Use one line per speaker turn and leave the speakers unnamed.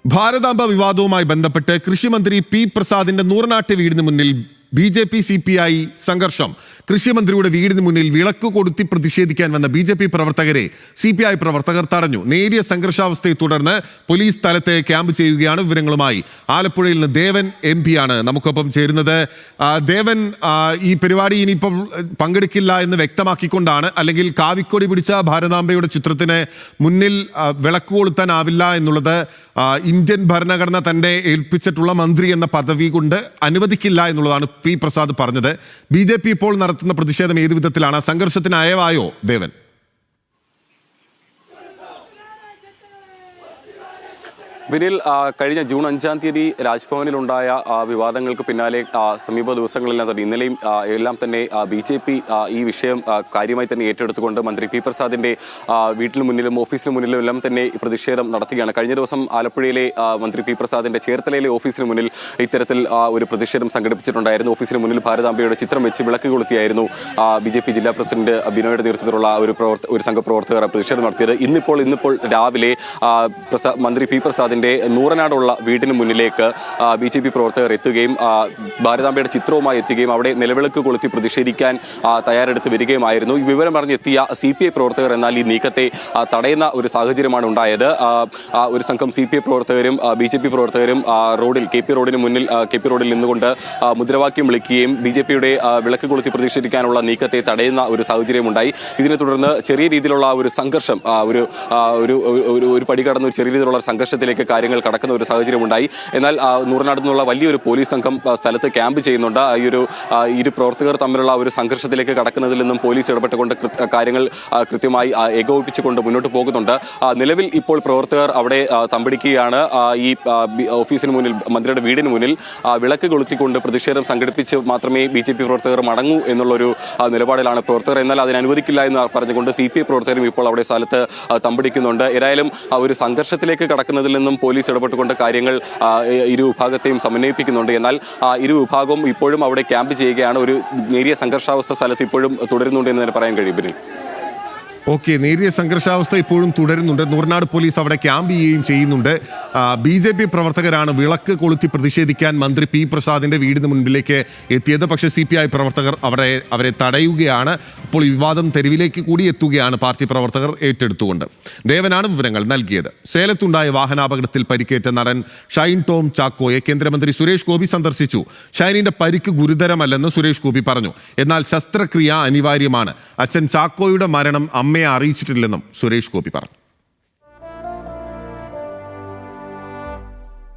ഭാരതാംബ വിവാദവുമായി ബന്ധപ്പെട്ട് കൃഷിമന്ത്രി പി പ്രസാദിന്റെ നൂറനാട്ട് വീടിന് മുന്നിൽ BJP CPI സംഘർഷം. കൃഷിമന്ത്രിയുടെ വീടിന് മുന്നിൽ വിളക്ക് കൊളുത്തി പ്രതിഷേധിക്കാൻ വന്ന BJP പ്രവർത്തകരെ CPI പ്രവർത്തകർ തടഞ്ഞു. നേരിയ സംഘർഷാവസ്ഥയെ തുടർന്ന് പോലീസ് സ്ഥലത്ത് ക്യാമ്പ് ചെയ്യുകയാണ്. വിവരങ്ങളുമായി ആലപ്പുഴയിൽ നിന്ന് ദേവൻ MP ആണ് നമുക്കൊപ്പം ചേരുന്നത്. ദേവൻ, ഈ പരിപാടി ഇനിയിപ്പം പങ്കെടുക്കില്ല എന്ന് വ്യക്തമാക്കിക്കൊണ്ടാണ്, അല്ലെങ്കിൽ കാവിക്കൊടി പിടിച്ച ഭാരതാംബയുടെ ചിത്രത്തിന് മുന്നിൽ വിളക്ക് കൊളുത്താനാവില്ല എന്നുള്ളത് ഇന്ത്യൻ ഭരണഘടന തന്റെ ഏൽപ്പിച്ചിട്ടുള്ള മന്ത്രി എന്ന പദവി കൊണ്ട് അനുവദിക്കില്ല എന്നുള്ളതാണ് പി പ്രസാദ് പറഞ്ഞത്. BJP ഇപ്പോൾ നടത്തുന്ന പ്രതിഷേധം ഏതു വിധത്തിലാണ്? സംഘർഷത്തിന് അയവായോ ദേവൻ?
വിനിൽ, കഴിഞ്ഞ ജൂൺ 5-ാം തീയതി രാജ്ഭവനിലുണ്ടായ വിവാദങ്ങൾക്ക് പിന്നാലെ സമീപ ദിവസങ്ങളെല്ലാം തന്നെ ഇന്നലെയും എല്ലാം തന്നെ BJP ഈ വിഷയം കാര്യമായി തന്നെ ഏറ്റെടുത്തുകൊണ്ട് മന്ത്രി പി പ്രസാദിന്റെ വീട്ടിന് മുന്നിലും ഓഫീസിന് മുന്നിലും എല്ലാം തന്നെ പ്രതിഷേധം നടത്തുകയാണ്. കഴിഞ്ഞ ദിവസം ആലപ്പുഴയിലെ മന്ത്രി പി പ്രസാദിന്റെ ചേർത്തലയിലെ ഓഫീസിന് മുന്നിൽ ഇത്തരത്തിൽ ഒരു പ്രതിഷേധം സംഘടിപ്പിച്ചിട്ടുണ്ടായിരുന്നു. ഓഫീസിന് മുന്നിൽ ഭാരതാംബയുടെ ചിത്രം വെച്ച് വിളക്ക് കൊളുത്തിയായിരുന്നു BJP ജില്ലാ പ്രസിഡന്റ് ബിനോയുടെ നേതൃത്വത്തിലുള്ള ഒരു സംഘപ്രവർത്തകർ പ്രതിഷേധം നടത്തിയത്. ഇന്നിപ്പോൾ രാവിലെ മന്ത്രി പി പ്രസാദിന്റെ നൂറനാടുള്ള വീടിന് മുന്നിലേക്ക് BJP പ്രവർത്തകർ എത്തുകയും ഭാരതാംബയുടെ ചിത്രവുമായി എത്തുകയും അവിടെ നിലവിളക്ക് കൊളുത്തി പ്രതിഷേധിക്കാൻ തയ്യാറെടുത്ത് വരികയുമായിരുന്നു. ഈ വിവരം പറഞ്ഞെത്തിയ CPI പ്രവർത്തകർ എന്നാൽ ഈ നീക്കത്തെ തടയുന്ന ഒരു സാഹചര്യമാണ് ഉണ്ടായത്. ഒരു സംഘം CPI പ്രവർത്തകരും BJP പ്രവർത്തകരും റോഡിൽ KP റോഡിൽ നിന്നുകൊണ്ട് മുദ്രാവാക്യം വിളിക്കുകയും BJPയുടെ വിളക്ക് കൊളുത്തി പ്രതിഷേധിക്കാനുള്ള നീക്കത്തെ തടയുന്ന ഒരു സാഹചര്യമുണ്ടായി. ഇതിനെ തുടർന്ന് ചെറിയ രീതിയിലുള്ള ഒരു സംഘർഷം, ഒരു പടി കടന്ന ഒരു ചെറിയ രീതിയിലുള്ള സംഘർഷത്തിലേക്ക് കാര്യങ്ങൾ കടക്കുന്ന ഒരു സാഹചര്യമുണ്ടായി. എന്നാൽ നൂറനാട് നിന്നുള്ള വലിയൊരു പോലീസ് സംഘം സ്ഥലത്ത് ക്യാമ്പ് ചെയ്യുന്നുണ്ട്. ഇരു പ്രവർത്തകർ തമ്മിലുള്ള ഒരു സംഘർഷത്തിലേക്ക് കടക്കുന്നതിൽ നിന്നും പോലീസ് ഇടപെട്ടുകൊണ്ട് കാര്യങ്ങൾ കൃത്യമായി ഏകോപിപ്പിച്ചുകൊണ്ട് മുന്നോട്ട് പോകുന്നുണ്ട്. നിലവിൽ ഇപ്പോൾ പ്രവർത്തകർ അവിടെ തമ്പടിക്കുകയാണ്. ഈ ഓഫീസിന് മുന്നിൽ, മന്ത്രിയുടെ വീടിന് മുന്നിൽ വിളക്ക് കൊളുത്തിക്കൊണ്ട് പ്രതിഷേധം സംഘടിപ്പിച്ച് മാത്രമേ BJP പ്രവർത്തകർ മടങ്ങൂ എന്നുള്ളൊരു നിലപാടിലാണ് പ്രവർത്തകർ. എന്നാൽ അതിനനുവദിക്കില്ല എന്ന് പറഞ്ഞുകൊണ്ട് CPI പ്രവർത്തകരും ഇപ്പോൾ അവിടെ സ്ഥലത്ത് തമ്പടിക്കുന്നുണ്ട്. ഏതായാലും ഒരു സംഘർഷത്തിലേക്ക് കടക്കുന്നതിൽ നിന്നും പോലീസ് ഇടപെട്ടുകൊണ്ട് കാര്യങ്ങൾ ഇരു വിഭാഗത്തെയും സമന്വയിപ്പിക്കുന്നുണ്ട്. എന്നാൽ ഇരു വിഭാഗവും ഇപ്പോഴും അവിടെ ക്യാമ്പ് ചെയ്യുകയാണ്. ഒരു നേരിയ സംഘർഷാവസ്ഥ സ്ഥലത്ത് ഇപ്പോഴും തുടരുന്നുണ്ട് എന്ന് തന്നെ പറയാൻ കഴിയും.
ഓക്കെ, നേരിയ സംഘർഷാവസ്ഥ ഇപ്പോഴും തുടരുന്നുണ്ട്. നൂറനാട് പോലീസ് അവിടെ ക്യാമ്പ് ചെയ്യുകയും ചെയ്യുന്നുണ്ട്. BJP പ്രവർത്തകരാണ് വിളക്ക് കൊളുത്തി പ്രതിഷേധിക്കാൻ മന്ത്രി പി പ്രസാദിന്റെ വീടിന് മുൻപിലേക്ക് എത്തിയത്. പക്ഷേ CPI പ്രവർത്തകർ അവരെ തടയുകയാണ്. അപ്പോൾ വിവാദം തെരുവിലേക്ക് കൂടി എത്തുകയാണ് പാർട്ടി പ്രവർത്തകർ ഏറ്റെടുത്തുകൊണ്ട്. ദേവനാണ് വിവരങ്ങൾ നൽകിയത്. സേലത്തുണ്ടായ വാഹനാപകടത്തിൽ പരിക്കേറ്റ നടൻ ഷൈൻ ടോം ചാക്കോയെ കേന്ദ്രമന്ത്രി സുരേഷ് ഗോപി സന്ദർശിച്ചു. ഷൈനിന്റെ പരിക്ക് ഗുരുതരമല്ലെന്ന് സുരേഷ് ഗോപി പറഞ്ഞു. എന്നാൽ ശസ്ത്രക്രിയ അനിവാര്യമാണ്. അച്ഛൻ ചാക്കോയുടെ മരണം അമ്മയെ അറിയിച്ചിട്ടില്ലെന്നും സുരേഷ് ഗോപി പറഞ്ഞു.